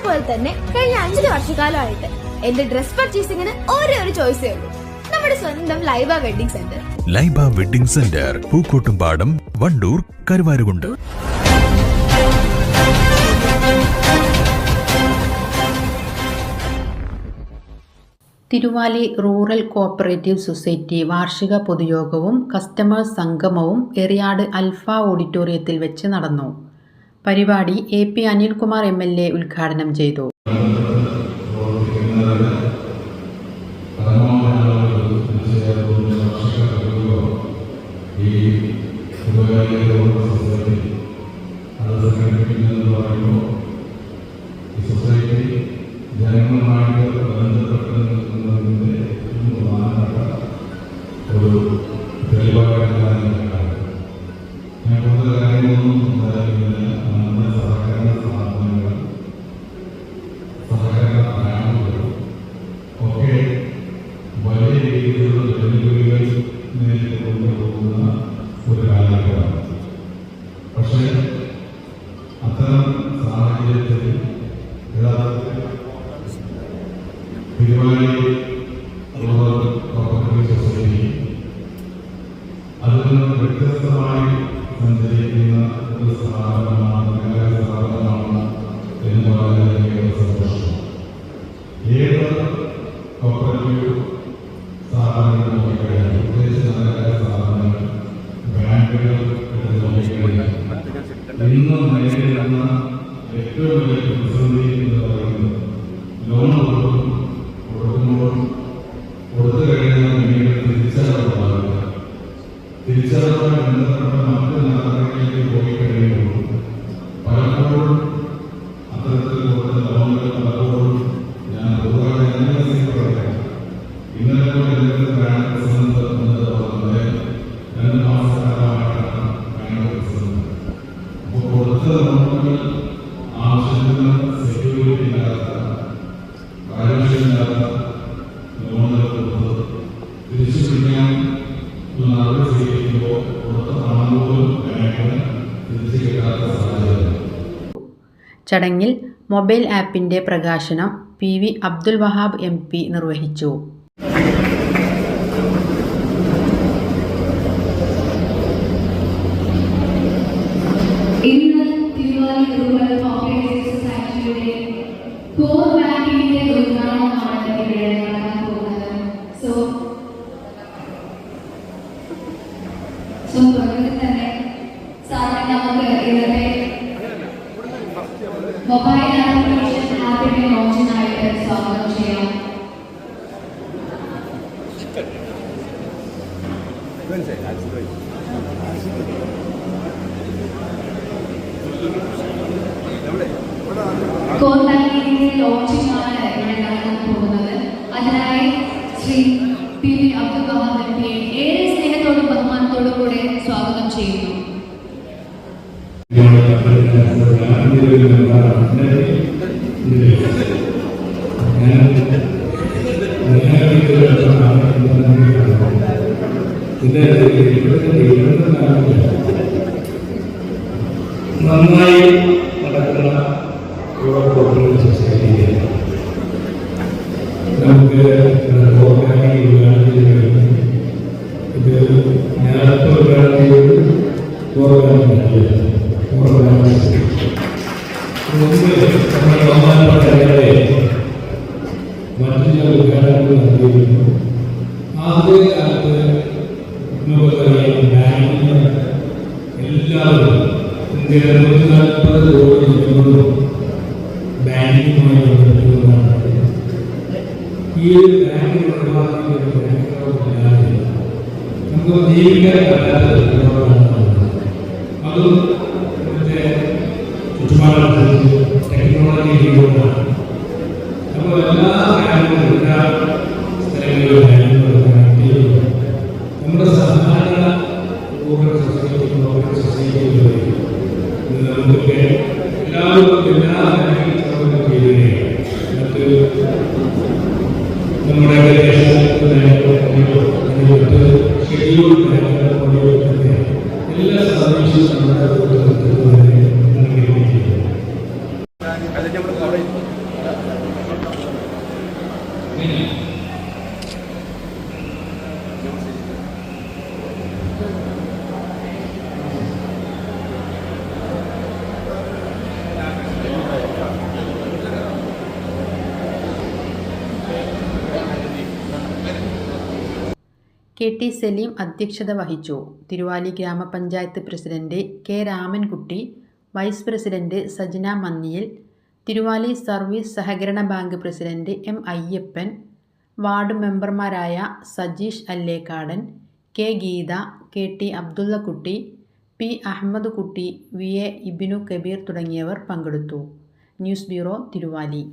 പോലെ തന്നെ കഴിഞ്ഞ 5 വർഷക്കാലമായിട്ട് എന്റെ ഡ്രസ് പർച്ചേസിംഗിന് ഒരേ ഒരു ചോയ്സേ ഉള്ളൂ, നമ്മുടെ സ്വന്തം Laiba wedding centre. Laiba wedding centre, Pookkottumpadam, Wandoor, Karuvarakundu. Thiruvali rural cooperative society വാർഷിക പൊതുയോഗവും കസ്റ്റമേഴ്സ് സംഗമവും എറിയാട് അൽഫ ഓഡിറ്റോറിയത്തിൽ വെച്ച് നടന്നു. പരിപാടി AP അനിൽകുമാർ MLA ഉദ്ഘാടനം ചെയ്തു. വ്യത്യസ്തമായി സഞ്ചരിക്കുന്ന ഒരു സ്ഥാപനമാണ് എന്ന് പറയുന്നത് സന്തോഷം. ഏത് കോപ്പറേറ്റീവ് സ്ഥാപനങ്ങൾ നോക്കിക്കഴിഞ്ഞാൽ, പ്രത്യേകിച്ച് നല്ല സ്ഥാപനങ്ങൾ, ബാങ്കുകൾ എടുത്ത് നോക്കിക്കഴിഞ്ഞാൽ ഇന്ന് നേരിടുന്ന ഏറ്റവും വലിയ പ്രതിസന്ധി എന്ന് പറയുന്നത് ലോൺ കൊടുക്കുമ്പോൾ കൊടുത്തു കഴിഞ്ഞാൽ പിന്നീട് തിരിച്ചടവുണ്ടാവില്ല. തിരിച്ചടവുമായി ബന്ധപ്പെട്ട മറ്റ് നടപടികളിലേക്ക് പോയി കഴിയുമ്പോൾ പലപ്പോഴും അത്തരത്തിൽ കൊടുത്ത ലോണുകൾ പലപ്പോഴും ഞാൻ പൊതുവായി പറയാം. ഇന്നലെ പോലെ എന്തെങ്കിലും ബാങ്ക് പ്രസിഡന്റ് എന്നത് പറഞ്ഞത് 2 മാസക്കാലമായിട്ടാണ് ബാങ്ക് പ്രസിഡന്റ്. അപ്പോൾ കൊടുത്ത ലോണുകൾ ആവശ്യത്തിന് സെക്യൂരിറ്റി ഇല്ലാത്ത, കാര്യക്ഷമില്ലാത്ത ലോണുകൾ കൊടുത്ത് തിരിച്ചു പിടിക്കാൻ നടപടി സ്വീകരിക്കുമ്പോൾ കൊടുത്ത പണം പോലും ബാങ്കിന് തിരിച്ചു കിട്ടാത്ത സാഹചര്യം. ചടങ്ങിൽ മൊബൈൽ ആപ്പിന്റെ പ്രകാശനം PV അബ്ദുൽ വഹാബ് MP നിർവഹിച്ചു. ഇന്ന് തിരുവാലി റൂറൽ കോഓപ്പറേറ്റീവ് സൊസൈറ്റിയുടെ കോർ ബാങ്കിന്റെ ഉദ്ഘാടനമാണ് ഇവിടെ നടക്കാൻ പോകുന്നത്. തുടക്കത്തിൽ തന്നെ സാറിന് നമുക്ക് ഇന്നത്തെ മൊബൈൽ ആപ്ലിക്കേഷൻ ആപ്പിന്റെ ലോഞ്ചിനായിട്ട് സ്വാഗതം ചെയ്യാം. കോർ ബാങ്കിന്റെ ലോഞ്ചിനാണ് ഇവിടെ നടക്കാൻ പോകുന്നത്. അതിനായി ശ്രീ PV അബ്ദുൽ വഹാബ് MP ഏറെ സ്നേഹത്തോടും ബഹുമാനത്തോടും കൂടെ സ്വാഗതം ചെയ്യുന്നു. നന്നായി നടക്കുന്ന കോർപ്പറേറ്റ് സൊസൈറ്റിയെ നമുക്ക് ഇത് നേരത്തെ നമ്മുടെ ബഹുമാനപ്പെട്ട മറ്റു ചില ഉദ്ഘാടനങ്ങൾ നൽകിയിരുന്നു. ആദ്യ കാലത്ത് നമുക്കറിയാം, ബാങ്കിന് എല്ലാവരും ഇന്ത്യയിലെ 140 കോടി ജനങ്ങളും ബാങ്കിങ്ങുമായി ബന്ധപ്പെട്ടുകൊണ്ടാണ്. ഈ ഒരു ബാങ്ക് ബാങ്കില്ലാതെ നമുക്ക് ജീവിക്കാൻ പറ്റാത്ത അതും ഇന്നത്തെ ചുറ്റുപാടും ടെക്നോളജി കൊണ്ടാണ്. അപ്പോൾ എല്ലാ കാര്യങ്ങളും എല്ലാ സ്ഥലങ്ങളിലും നമ്മുടെ സാധാരണ സൊസൈറ്റികളിൽ നമുക്ക് എല്ലാവർക്കും എല്ലാ മറ്റ് നമ്മുടെ ഷെഡ്യൂൾ എല്ലാ സർവീസും നമ്മുടെ ഇല്ല. കെ ടി സലീം അധ്യക്ഷത വഹിച്ചു. Thiruvali gramapanchayat president K Ramankutty, vice president Sajna Manniyil, Thiruvali service സഹകരണ bank president M Ayyappan, ward മെമ്പർമാരായ Sajeesh Allekkadan, K Geetha, K T Abdullakutty, P Ahammed Kutty, V A Ibnu Kabeer തുടങ്ങിയവർ പങ്കെടുത്തു. News bureau, Thiruvali.